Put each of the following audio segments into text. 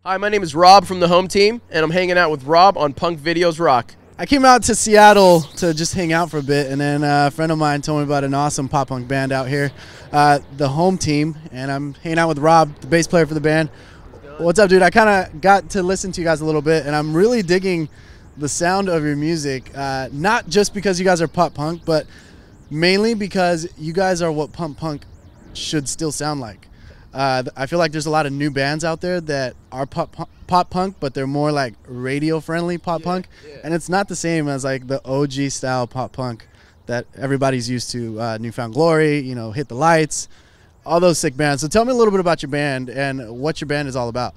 Hi, my name is Rob from the home team, and I'm hanging out with Rob on Punkvideosrock. I came out to Seattle to just hang out for a bit, and then a friend of mine told me about an awesome pop punk band out here, the home team, and I'm hanging out with Rob, the bass player for the band. What's up, dude? I kind of got to listen to you guys a little bit, and I'm really digging the sound of your music, not just because you guys are pop punk, but mainly because you guys are what pop punk should still sound like. I feel like there's a lot of new bands out there that are pop punk, but they're more like radio friendly pop punk, and it's not the same as like the OG style pop punk that everybody's used to. Newfound Glory, you know, Hit the Lights, all those sick bands. So tell me a little bit about your band and what your band is all about.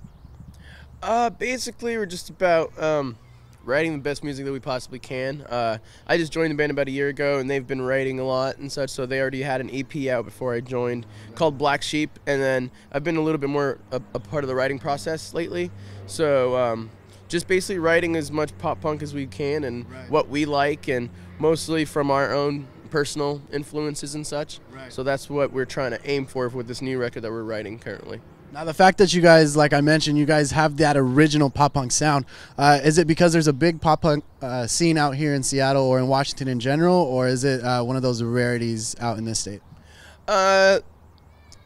Basically, we're just about writing the best music that we possibly can. I just joined the band about a year ago, and they've been writing a lot and such, so they already had an EP out before I joined called Black Sheep, and then I've been a little bit more a part of the writing process lately. So just basically writing as much pop punk as we can and what we like, and mostly from our own personal influences and such. So that's what we're trying to aim for with this new record that we're writing currently. Now, the fact that you guys, like I mentioned, you guys have that original pop punk sound, is it because there's a big pop punk scene out here in Seattle or in Washington in general, or is it one of those rarities out in this state?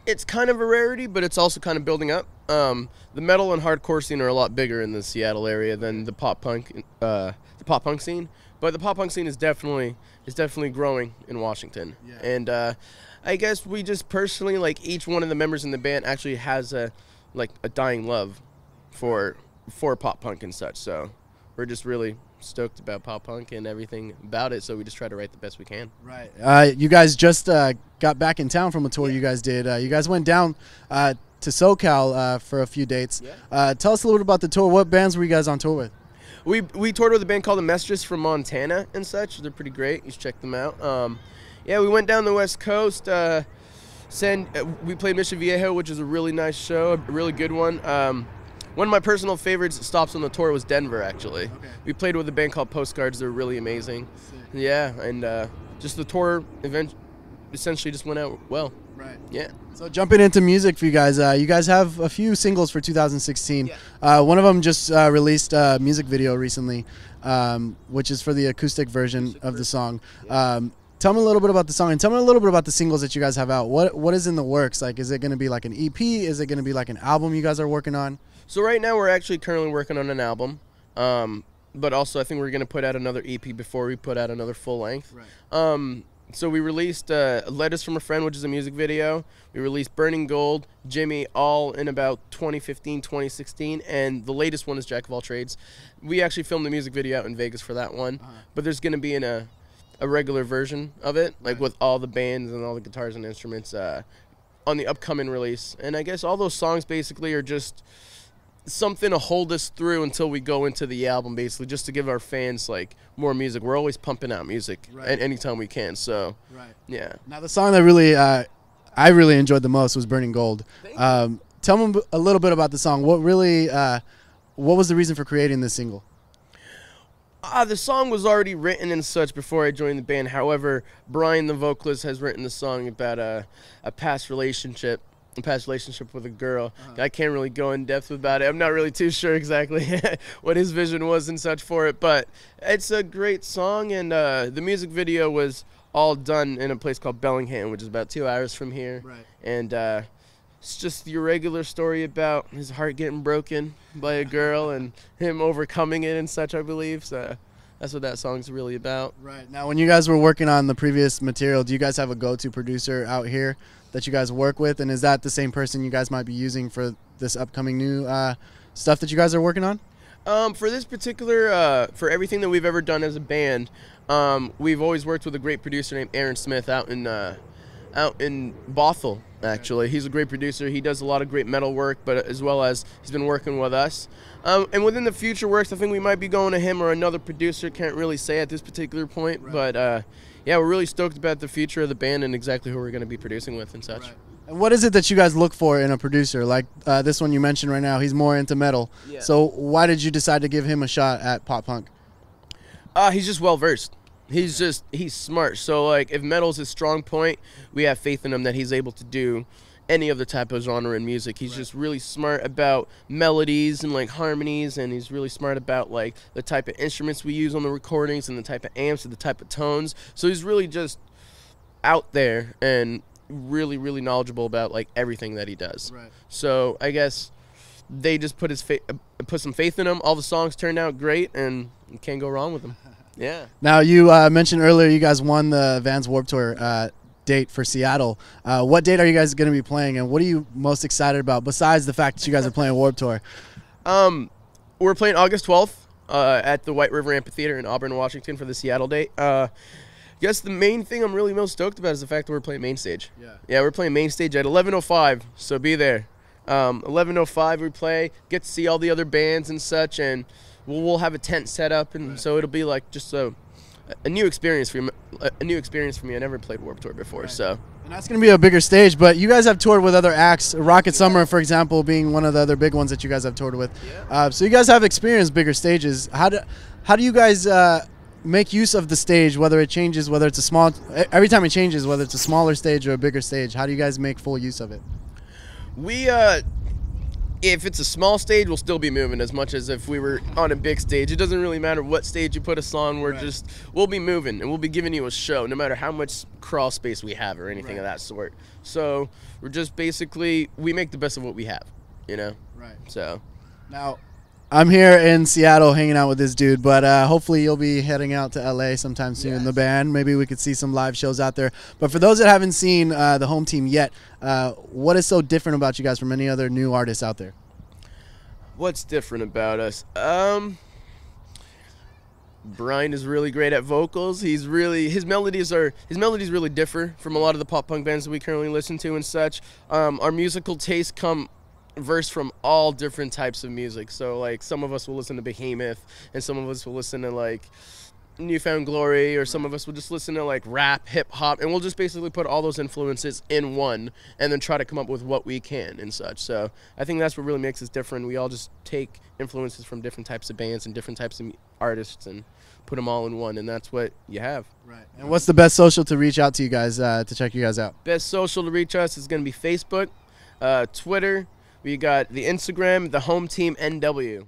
It's kind of a rarity, but it's also kind of building up. The metal and hardcore scene are a lot bigger in the Seattle area than the pop punk scene, but the pop punk scene is definitely growing in Washington, and I guess we just personally, like, each one of the members in the band actually has a dying love for pop punk and such. So we're just really stoked about pop punk and everything about it. So we just try to write the best we can. Right. You guys just got back in town from a tour you guys did. You guys went down to SoCal for a few dates. Tell us a little bit about the tour. What bands were you guys on tour with? We toured with a band called the Mistress from Montana and such. They're pretty great. You should check them out. Yeah, we went down the West Coast. We played Mission Viejo, which is a really nice show, a really good one. One of my personal favorites stops on the tour was Denver, actually. We played with a band called Postcards. They're really amazing. Yeah, and just the tour event essentially just went out well. Yeah. So jumping into music for you guys have a few singles for 2016. One of them just released a music video recently, which is for the acoustic version of the song. Tell me a little bit about the song, and tell me a little bit about the singles that you guys have out. What is in the works? Like, is it going to be like an EP? Is it going to be like an album you guys are working on? So right now we're actually currently working on an album, but also I think we're going to put out another EP before we put out another full length. So we released Letters from a Friend, which is a music video. We released Burning Gold, Jimmy, all in about 2015, 2016, and the latest one is Jack of All Trades. We actually filmed the music video out in Vegas for that one, but there's going to be a regular version of it, like with all the bands and all the guitars and instruments on the upcoming release. And I guess all those songs basically are just something to hold us through until we go into the album, basically, just to give our fans like more music. We're always pumping out music anytime we can. So yeah. Now the song that really I really enjoyed the most was Burning Gold. Tell me a little bit about the song. What was the reason for creating this single? The song was already written and such before I joined the band. However, Brian, the vocalist, has written the song about a past relationship with a girl. I can't really go in depth about it. I'm not really too sure exactly what his vision was and such for it, but it's a great song, and the music video was all done in a place called Bellingham, which is about 2 hours from here. And it's just your regular story about his heart getting broken by a girl and him overcoming it and such, I believe. So that's what that song's really about. Now, when you guys were working on the previous material, do you guys have a go-to producer out here that you guys work with? And is that the same person you guys might be using for this upcoming new stuff that you guys are working on? For this particular, for everything that we've ever done as a band, we've always worked with a great producer named Aaron Smith out in Bothell, actually. He's a great producer. He does a lot of great metal work, but as well as he's been working with us. And within the future works, I think we might be going to him or another producer. Can't really say at this particular point, but yeah, we're really stoked about the future of the band and exactly who we're going to be producing with and such. And what is it that you guys look for in a producer? Like this one you mentioned right now, he's more into metal. So why did you decide to give him a shot at pop punk? He's just well-versed. He's smart. So, like, if metal's his strong point, we have faith in him that he's able to do any other type of genre in music. He's just really smart about melodies and like harmonies, and he's really smart about like the type of instruments we use on the recordings and the type of amps and the type of tones. So he's really just out there and really, really knowledgeable about like everything that he does. Right. So I guess they just put some faith in him. All the songs turned out great, and you can't go wrong with them. Yeah. Now, you mentioned earlier you guys won the Vans Warped Tour date for Seattle. What date are you guys going to be playing, and what are you most excited about besides the fact that you guys are playing Warped Tour? We're playing August 12th at the White River Amphitheater in Auburn, Washington for the Seattle date. I guess the main thing I'm really most stoked about is the fact that we're playing main stage. Yeah, we're playing main stage at 11:05, so be there. 11:05 we play, get to see all the other bands and such, and we'll have a tent set up, and so it'll be like just a new experience for me. A new experience for me. I never played Warped Tour before, so. And that's going to be a bigger stage, but you guys have toured with other acts. Rocket Summer, for example, being one of the other big ones that you guys have toured with. So you guys have experienced bigger stages. How do you guys make use of the stage, whether it changes, whether it's a small, every time it changes, whether it's a smaller stage or a bigger stage? How do you guys make full use of it? We if it's a small stage, we'll still be moving as much as if we were on a big stage. It doesn't really matter what stage you put us on. We'll be moving, and we'll be giving you a show, no matter how much crawl space we have or anything of that sort. So we're just basically, we make the best of what we have, you know? Right. So. Now, I'm here in Seattle hanging out with this dude, but hopefully you'll be heading out to LA sometime soon. Yes. The band, maybe we could see some live shows out there. But for those that haven't seen the home team yet, what is so different about you guys from any other new artists out there? What's different about us? Brian is really great at vocals. His melodies really differ from a lot of the pop punk bands that we currently listen to and such. Our musical tastes come versed from all different types of music. So like some of us will listen to Behemoth, and some of us will listen to like Newfound Glory, or some of us will just listen to like rap, hip hop, and we'll just basically put all those influences in one and then try to come up with what we can and such. So I think that's what really makes us different. We all just take influences from different types of bands and different types of artists and put them all in one, and that's what you have. Right. And what's the best social to reach out to you guys, to check you guys out? Best social to reach us is going to be Facebook, Twitter. We got the Instagram, the Home Team NW.